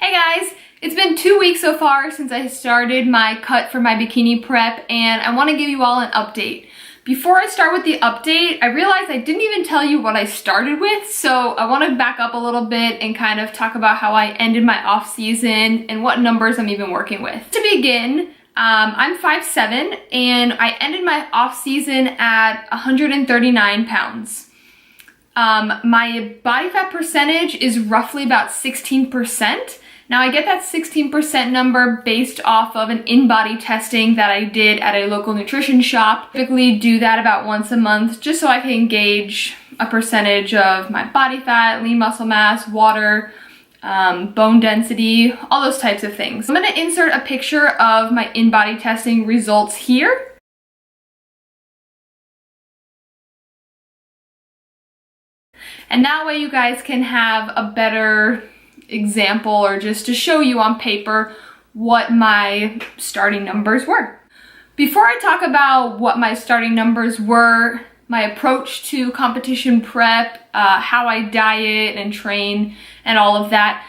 Hey guys, it's been 2 weeks so far since I started my cut for my bikini prep, and I want to give you all an update. Before I start with the update, I realized I didn't even tell you what I started with, so I want to back up a little bit and kind of talk about how I ended my off season and what numbers I'm even working with. To begin, I'm 5'7", and I ended my off season at 139 pounds. My body fat percentage is roughly about 16%. Now I get that 16% number based off of an in-body testing that I did at a local nutrition shop. I typically do that about once a month just so I can gauge a percentage of my body fat, lean muscle mass, water, bone density, all those types of things. I'm gonna insert a picture of my in-body testing results here. And that way you guys can have a better example, or just to show you on paper what my starting numbers were. Before I talk about what my starting numbers were, my approach to competition prep, how I diet and train and all of that,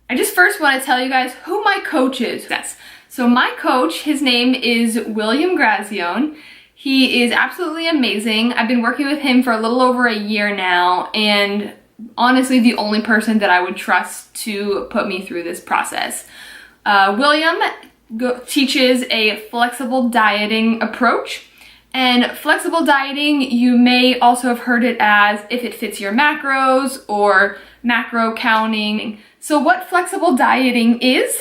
I just first want to tell you guys who my coach is. Yes. So my coach, his name is Grazione. He is absolutely amazing. I've been working with him for a little over a year now, and honestly the only person that I would trust to put me through this process. William teaches a flexible dieting approach, and flexible dieting, you may also have heard it as if it fits your macros or macro counting. So what flexible dieting is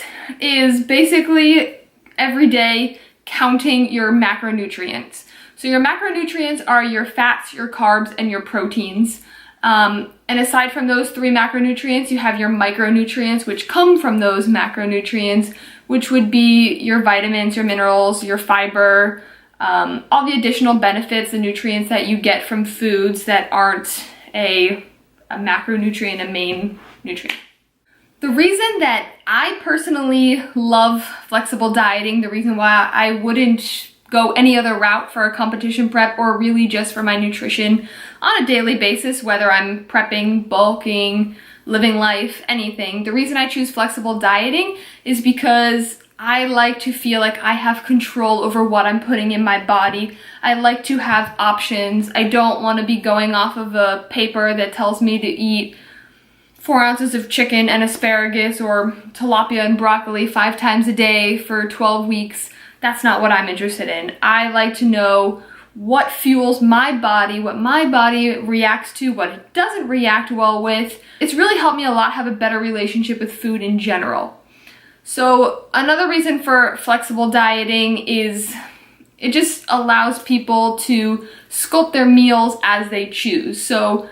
basically every day counting your macronutrients. So your macronutrients are your fats, your carbs, and your proteins. And aside from those three macronutrients, you have your micronutrients, which come from those macronutrients, which would be your vitamins, your minerals, your fiber, all the additional benefits, the nutrients that you get from foods that aren't a macronutrient, a main nutrient. The reason that I personally love flexible dieting, the reason why I wouldn't go any other route for a competition prep or really just for my nutrition on a daily basis, whether I'm prepping, bulking, living life, anything. The reason I choose flexible dieting is because I like to feel like I have control over what I'm putting in my body. I like to have options. I don't want to be going off of a paper that tells me to eat 4 ounces of chicken and asparagus or tilapia and broccoli 5 times a day for 12 weeks. That's not what I'm interested in. I like to know what fuels my body, what my body reacts to, what it doesn't react well with. It's really helped me a lot have a better relationship with food in general. So another reason for flexible dieting is it just allows people to sculpt their meals as they choose. So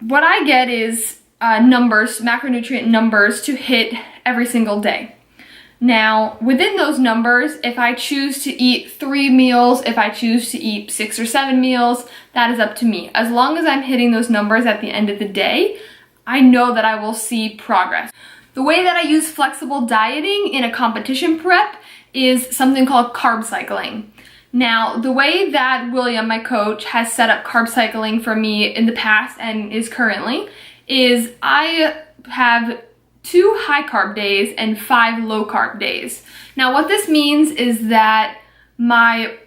what I get is numbers, macronutrient numbers to hit every single day. Now, within those numbers, if I choose to eat 3 meals, if I choose to eat 6 or 7 meals, that is up to me. As long as I'm hitting those numbers at the end of the day, I know that I will see progress. The way that I use flexible dieting in a competition prep is something called carb cycling. Now, the way that William, my coach, has set up carb cycling for me in the past and is currently is I have 2 high carb days and 5 low carb days. Now what this means is that my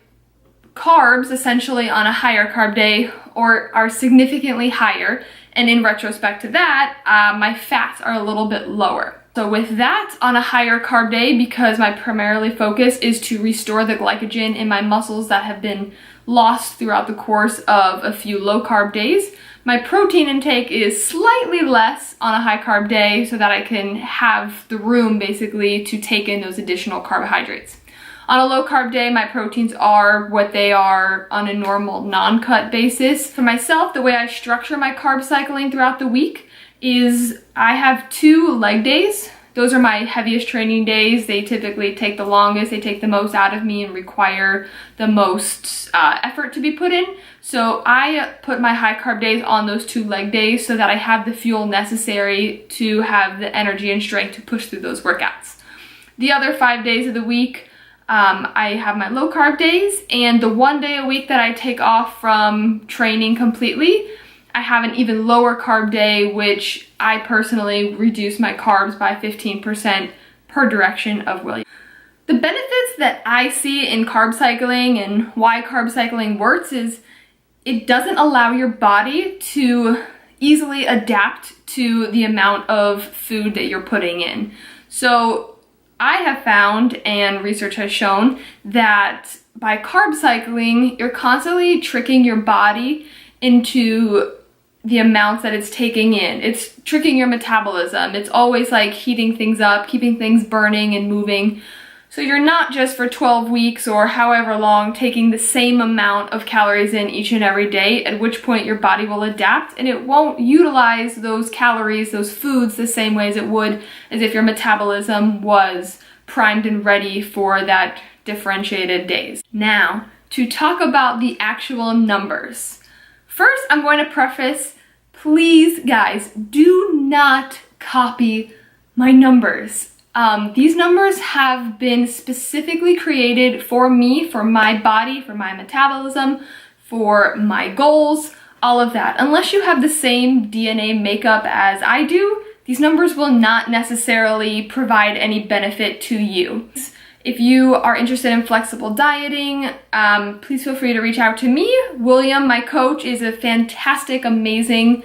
carbs essentially on a higher carb day are significantly higher, and in retrospect to that, my fats are a little bit lower. So with that, on a higher carb day, because my primarily focus is to restore the glycogen in my muscles that have been lost throughout the course of a few low carb days, my protein intake is slightly less on a high carb day so that I can have the room basically to take in those additional carbohydrates. On a low carb day, my proteins are what they are on a normal non-cut basis. For myself, the way I structure my carb cycling throughout the week is I have 2 leg days. Those are my heaviest training days. They typically take the longest, they take the most out of me and require the most effort to be put in. So I put my high carb days on those 2 leg days so that I have the fuel necessary to have the energy and strength to push through those workouts. The other 5 days of the week, I have my low carb days, and the 1 day a week that I take off from training completely, I have an even lower carb day, which I personally reduce my carbs by 15% per direction of William. The benefits that I see in carb cycling and why carb cycling works is it doesn't allow your body to easily adapt to the amount of food that you're putting in. So I have found, and research has shown, that by carb cycling, you're constantly tricking your body into the amounts that it's taking in. It's tricking your metabolism. It's always like heating things up, keeping things burning and moving. So you're not just for 12 weeks or however long taking the same amount of calories in each and every day, at which point your body will adapt and it won't utilize those calories, those foods, the same way as it would as if your metabolism was primed and ready for that differentiated days. Now, to talk about the actual numbers. First, I'm going to preface, please guys, do not copy my numbers. These numbers have been specifically created for me, for my body, for my metabolism, for my goals, all of that. Unless you have the same DNA makeup as I do, these numbers will not necessarily provide any benefit to you. If you are interested in flexible dieting, please feel free to reach out to me. William, my coach, is a fantastic, amazing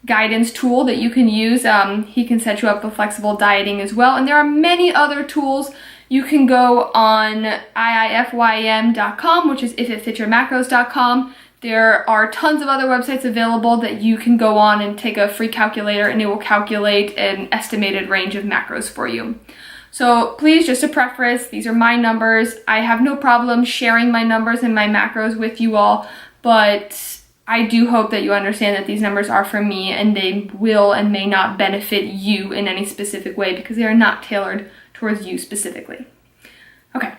guidance tool that you can use. He can set you up with flexible dieting as well. And there are many other tools. You can go on iifym.com, which is ifitfitsyourmacros.com. There are tons of other websites available that you can go on and take a free calculator and it will calculate an estimated range of macros for you. So please, just a preface, these are my numbers. I have no problem sharing my numbers and my macros with you all, but I do hope that you understand that these numbers are for me and they will and may not benefit you in any specific way because they are not tailored towards you specifically. Okay.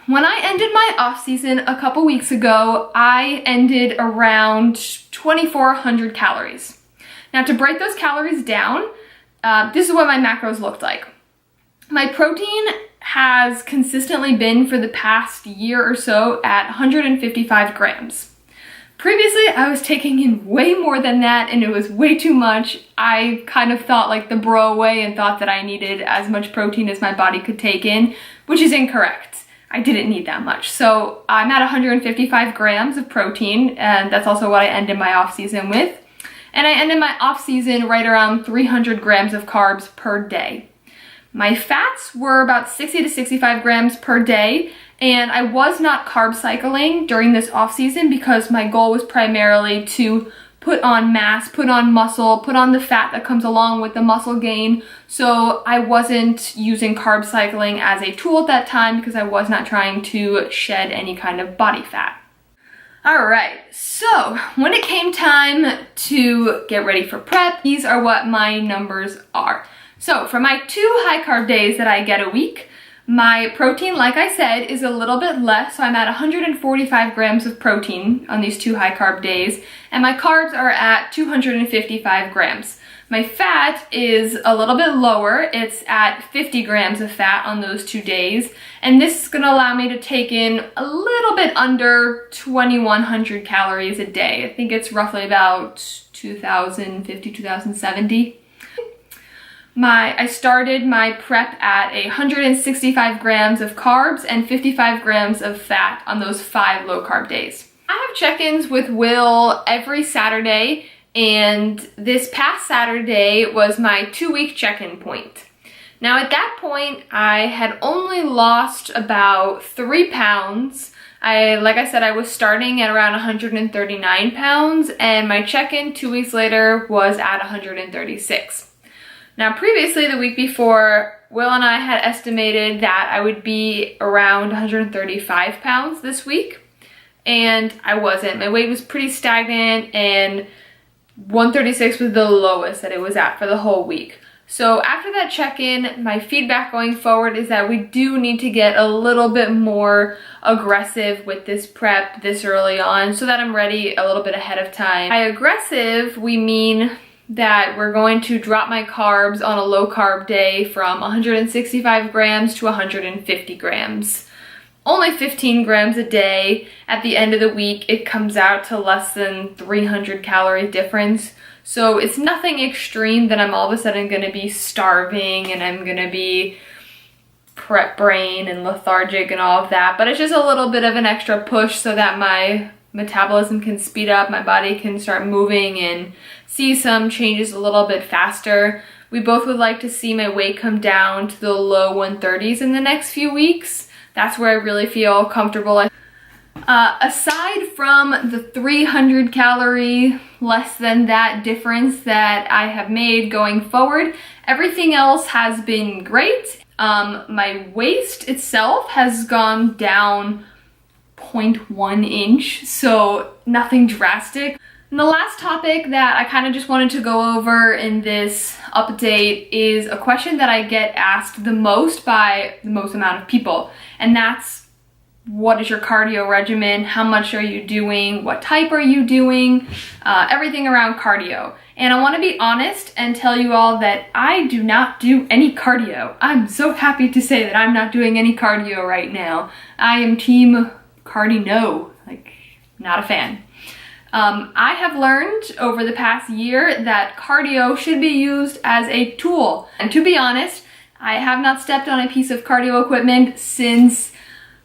When I ended my off season a couple weeks ago, I ended around 2,400 calories. Now, to break those calories down, this is what my macros looked like. My protein has consistently been for the past year or so at 155 grams. Previously, I was taking in way more than that and it was way too much. I kind of thought like the bro way and thought that I needed as much protein as my body could take in, which is incorrect. I didn't need that much. So I'm at 155 grams of protein, and that's also what I ended my off season with. And I ended my off season right around 300 grams of carbs per day. My fats were about 60 to 65 grams per day, and I was not carb cycling during this off season because my goal was primarily to put on mass, put on muscle, put on the fat that comes along with the muscle gain. So I wasn't using carb cycling as a tool at that time because I was not trying to shed any kind of body fat. All right, so when it came time to get ready for prep, these are what my numbers are. So for my 2 high carb days that I get a week, my protein, like I said, is a little bit less, so I'm at 145 grams of protein on these 2 high carb days, and my carbs are at 255 grams. My fat is a little bit lower, it's at 50 grams of fat on those 2 days, and this is going to allow me to take in a little bit under 2,100 calories a day. I think it's roughly about 2,050, 2,070. I started my prep at 165 grams of carbs and 55 grams of fat on those 5 low carb days. I have check-ins with Will every Saturday, and this past Saturday was my 2-week check-in point. Now at that point, I had only lost about 3 pounds. Like I said, I was starting at around 139 pounds, and my check-in 2 weeks later was at 136. Now previously, the week before, Will and I had estimated that I would be around 135 pounds this week, and I wasn't. My weight was pretty stagnant, and 136 was the lowest that it was at for the whole week. So after that check-in, my feedback going forward is that we do need to get a little bit more aggressive with this prep this early on so that I'm ready a little bit ahead of time. By aggressive, we mean that we're going to drop my carbs on a low carb day from 165 grams to 150 grams. only 15 grams a day. At the end of the week, it comes out to less than 300 calorie difference. So it's nothing extreme that I'm all of a sudden gonna be starving and I'm gonna be prep brain and lethargic and all of that, but it's just a little bit of an extra push so that my metabolism can speed up, my body can start moving and see some changes a little bit faster. We both would like to see my weight come down to the low 130s in the next few weeks. That's where I really feel comfortable. Aside from the 300 calorie, less than that difference that I have made going forward, everything else has been great. My waist itself has gone down 0.1 inch, so nothing drastic. And the last topic that I kind of just wanted to go over in this update is a question that I get asked the most by the most amount of people, and that's, what is your cardio regimen? How much are you doing? What type are you doing? Everything around cardio. And I want to be honest and tell you all that I do not do any cardio. I'm so happy to say that I'm not doing any cardio right now. I am team cardio, like not a fan. I have learned over the past year that cardio should be used as a tool. And to be honest, I have not stepped on a piece of cardio equipment since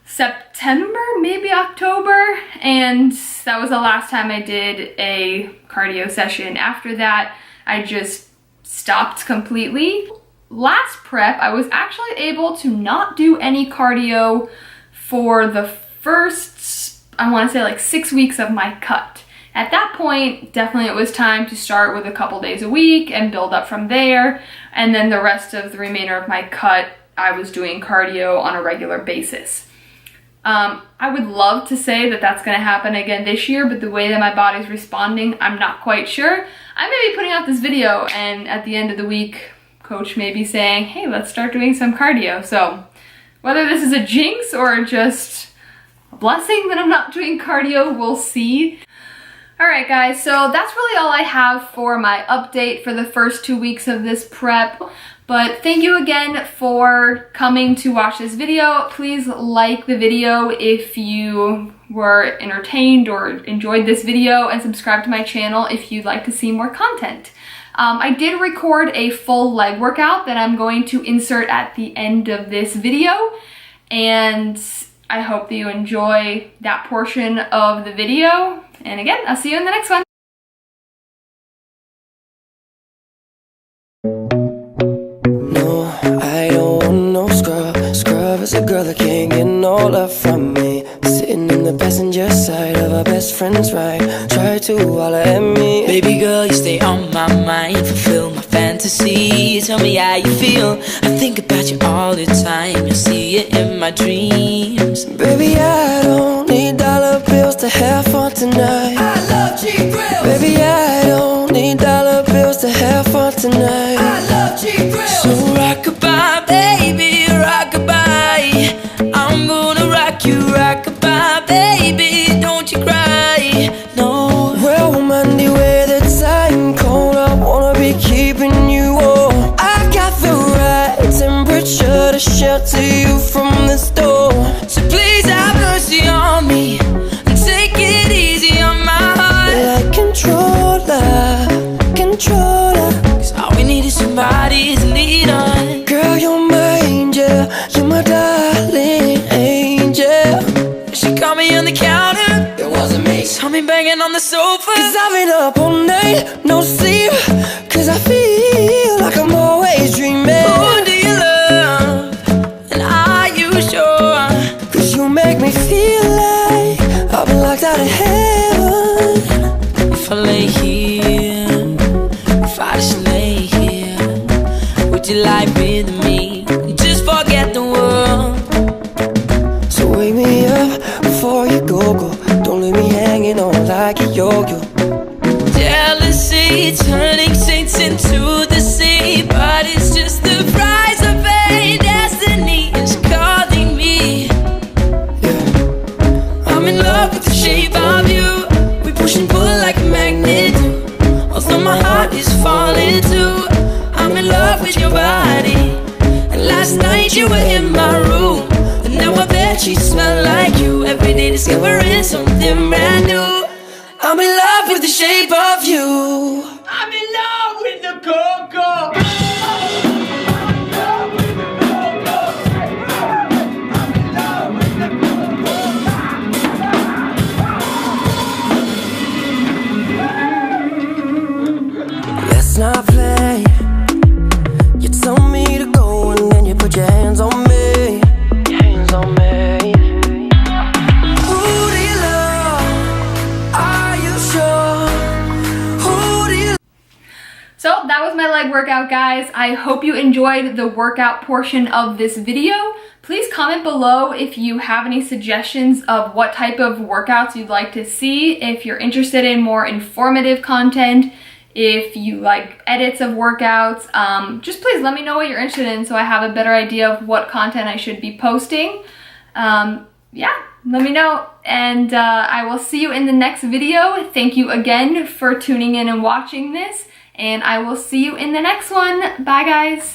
September, maybe October, and that was the last time I did a cardio session. After that, I just stopped completely. Last prep, I was actually able to not do any cardio for the first, I want to say like 6 weeks of my cut. At that point, definitely it was time to start with a couple days a week and build up from there. And then the rest of the remainder of my cut, I was doing cardio on a regular basis. I would love to say that that's going to happen again this year, but the way that my body's responding, I'm not quite sure. I may be putting out this video and at the end of the week, coach may be saying, hey, let's start doing some cardio. So whether this is a jinx or just a blessing that I'm not doing cardio, we'll see. Alright guys, so that's really all I have for my update for the first 2 weeks of this prep. But thank you again for coming to watch this video. Please like the video if you were entertained or enjoyed this video, and subscribe to my channel if you'd like to see more content. I did record a full leg workout that I'm going to insert at the end of this video, and I hope that you enjoy that portion of the video. And again, I'll see you in the next one. No, I don't want no scrub. Scrub is a girl that can't get no love from me. Sitting in the passenger side of her best friend's ride. Try to holler at me. Baby girl, you stay on my mind. Fulfill my fantasy. Tell me how you feel. I think about you all the time. You'll see it in my dreams. Baby, I don't need dollar bills to have fun tonight. I love cheap grills. Baby, I don't need dollar bills to have fun tonight. I love cheap grills. So rockabye, baby, rockabye. I'm gonna rock you, rockabye, baby. Don't you cry, no. Well, Monday, where the time cold, I wanna be keeping you warm. I got the right temperature to shelter you from the storm. So please have mercy on me and take it easy on my heart. Like controller, controller. Cause all we need is somebody to lead on. Girl, you're my angel, you're my darling angel. She caught me on the counter, It wasn't me. saw me banging on the sofa. Cause I've been up all night, no sleep. Cause I feel like I'm always dreaming. Who do you love? And are you sure? Cause you make me feel like I've been locked out of heaven. If I lay here, if I just lay here, would you lie with me? Just forget the world. So wake me up before you go. Don't leave me hanging on like a yo-yo. Jealousy turning saints into the sea, but it's just the price I pay. Destiny is calling me. Yeah. I'm in love with the shape of you. We push and pull like a magnet do. Although my heart is falling too. I'm in love with your body. And last night you were in my room, and now I bet sheets smell like you. Every day discovering something brand new. I'm in love with the shape of you. I'm in love with the cocoa. Let's not play. You tell me to go and then you put your hands on me. Hands on me. Who do you love? Are you sure? Who do you? So that was my leg workout, guys. I hope you enjoyed the workout portion of this video. Please comment below if you have any suggestions of what type of workouts you'd like to see. If you're interested in more informative content, if you like edits of workouts, just please let me know what you're interested in so I have a better idea of what content I should be posting. Yeah, let me know, and I will see you in the next video. Thank you again for tuning in and watching this, and I will see you in the next one. Bye, guys.